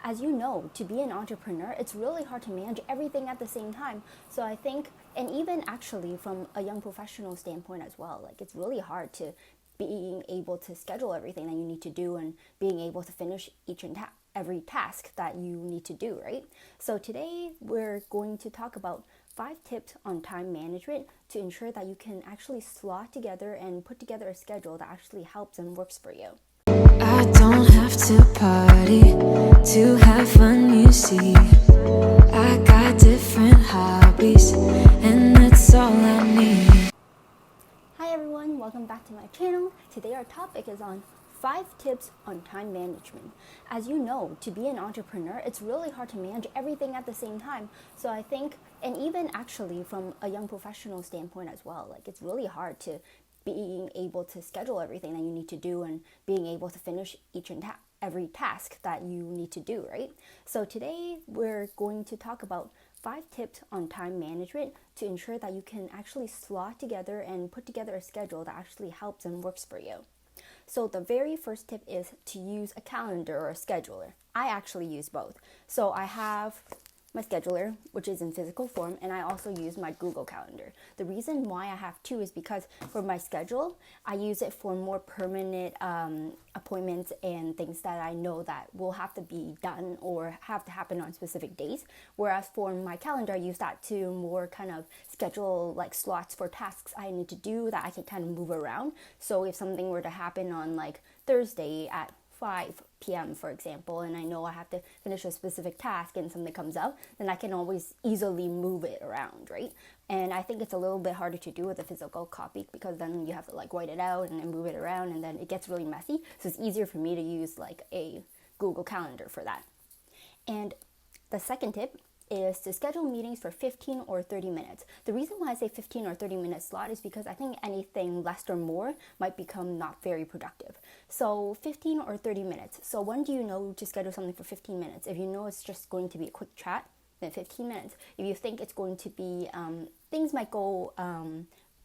as you know, to be an entrepreneur, it's really hard to manage everything at the same time. So I think, and even actually from a young professional standpoint as well, like it's really hard to being able to schedule everything that you need to do and being able to finish each and every task that you need to do, right? So today we're going to talk about 5 tips on time management to ensure that you can actually slot together and put together a schedule that actually helps and works for you. I don't have to party to have fun, you see. I got different hobbies, and that's all I need. Hi everyone, welcome back to my channel. Today our topic is on 5 tips on time management. As you know, to be an entrepreneur, it's really hard to manage everything at the same time. So I think, and even actually from a young professional standpoint as well, like it's really hard to being able to schedule everything that you need to do and being able to finish each and every task that you need to do, right? So today we're going to talk about 5 tips on time management to ensure that you can actually slot together and put together a schedule that actually helps and works for you. So the very first tip is to use a calendar or a scheduler. I actually use both. So I have my scheduler, which is in physical form, and I also use my Google Calendar. The reason why I have two is because for my schedule, I use it for more permanent appointments and things that I know that will have to be done or have to happen on specific days. Whereas for my calendar, I use that to more kind of schedule like slots for tasks I need to do that I can kind of move around. So if something were to happen on like Thursday at 5 p.m. for example, and I know I have to finish a specific task and something comes up, then I can always easily move it around, right? And I think it's a little bit harder to do with a physical copy because then you have to like write it out and then move it around and then it gets really messy. So it's easier for me to use like a Google Calendar for that. And the second tip is to schedule meetings for 15 or 30 minutes. The reason why I say 15 or 30 minute slot is because I think anything less or more might become not very productive. So 15 or 30 minutes. So when do you know to schedule something for 15 minutes? If you know it's just going to be a quick chat, then 15 minutes. If you think it's going to be, things might go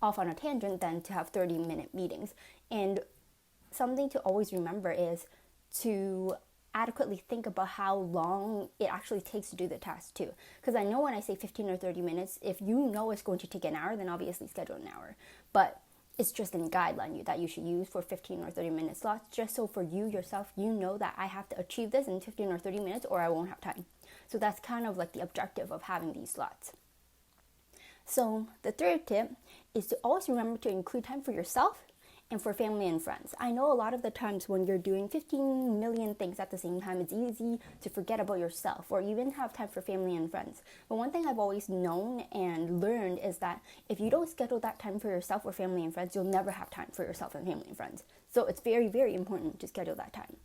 off on a tangent, then to have 30-minute meetings. And something to always remember is to adequately think about how long it actually takes to do the task too. Because I know when I say 15 or 30 minutes, if you know it's going to take an hour, then obviously schedule an hour. But it's just a guideline that you should use for 15 or 30 minute slots, just so for you yourself, you know that I have to achieve this in 15 or 30 minutes or I won't have time. So that's kind of like the objective of having these slots. So the third tip is to always remember to include time for yourself and for family and friends. I know a lot of the times when you're doing 15 million things at the same time, it's easy to forget about yourself or even have time for family and friends. But one thing I've always known and learned is that if you don't schedule that time for yourself or family and friends, you'll never have time for yourself and family and friends. So it's very, very important to schedule that time.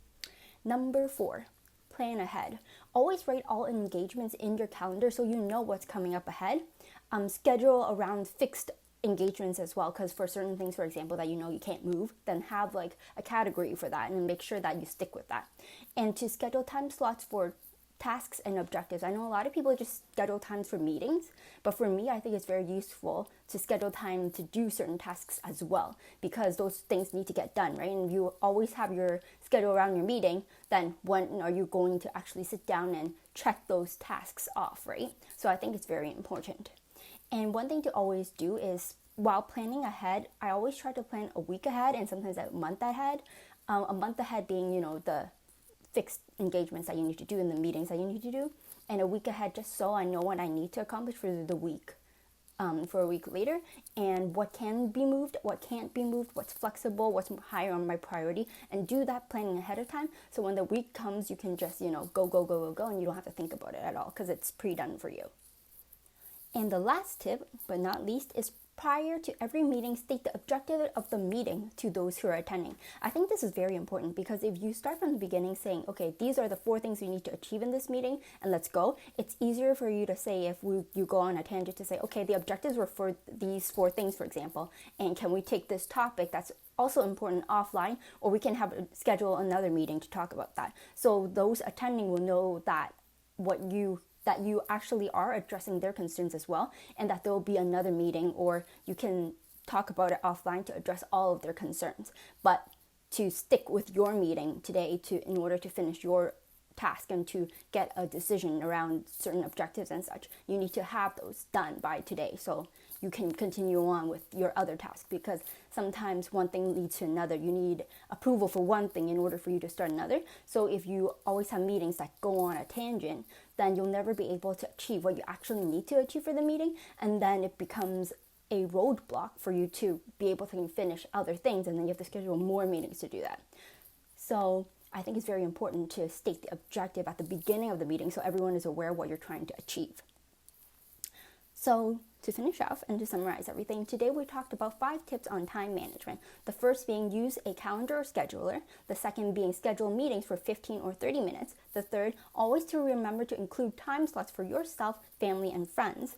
Number 4, plan ahead. Always write all engagements in your calendar so you know what's coming up ahead. Schedule around fixed engagements as well, because for certain things, for example, that you know you can't move, then have like a category for that and make sure that you stick with that. And to schedule time slots for tasks and objectives. I know a lot of people just schedule times for meetings, but for me, I think it's very useful to schedule time to do certain tasks as well, because those things need to get done, right? And you always have your schedule around your meeting, then when are you going to actually sit down and check those tasks off, right? So I think it's very important. And one thing to always do is, while planning ahead, I always try to plan a week ahead and sometimes a month ahead. A month ahead being, the fixed engagements that you need to do and the meetings that you need to do. And a week ahead just so I know what I need to accomplish for the week, for a week later. And what can be moved, what can't be moved, what's flexible, what's higher on my priority. And do that planning ahead of time. So when the week comes, you can just, go. And you don't have to think about it at all because it's pre-done for you. And the last tip, but not least, is prior to every meeting, state the objective of the meeting to those who are attending. I think this is very important because if you start from the beginning saying, okay, these are the 4 things you need to achieve in this meeting and let's go, it's easier for you to say if you go on a tangent to say, okay, the objectives were for these 4 things, for example, and can we take this topic that's also important offline, or we can schedule another meeting to talk about that. So those attending will know that that you actually are addressing their concerns as well, and that there will be another meeting, or you can talk about it offline to address all of their concerns. But to stick with your meeting today in order to finish your task and to get a decision around certain objectives and such. You need to have those done by today so you can continue on with your other tasks, because sometimes one thing leads to another. You need approval for one thing in order for you to start another. So if you always have meetings that go on a tangent, then you'll never be able to achieve what you actually need to achieve for the meeting, and then it becomes a roadblock for you to be able to finish other things, and then you have to schedule more meetings to do that. So I think it's very important to state the objective at the beginning of the meeting so everyone is aware of what you're trying to achieve. So to finish off and to summarize everything, today we talked about 5 tips on time management. The first being use a calendar or scheduler. The second being schedule meetings for 15 or 30 minutes. The third, always to remember to include time slots for yourself, family, and friends.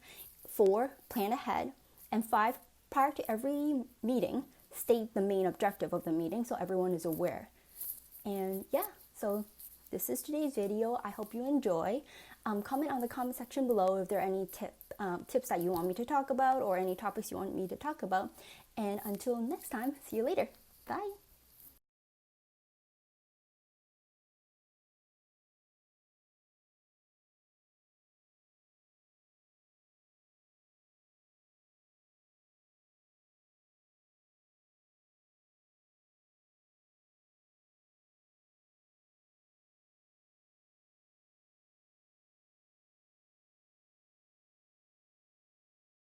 4, plan ahead. And 5, prior to every meeting, state the main objective of the meeting so everyone is aware. And yeah, so this is today's video. I hope you enjoy. Comment on the comment section below if there are any tips that you want me to talk about or any topics you want me to talk about. And until next time, see you later. Bye.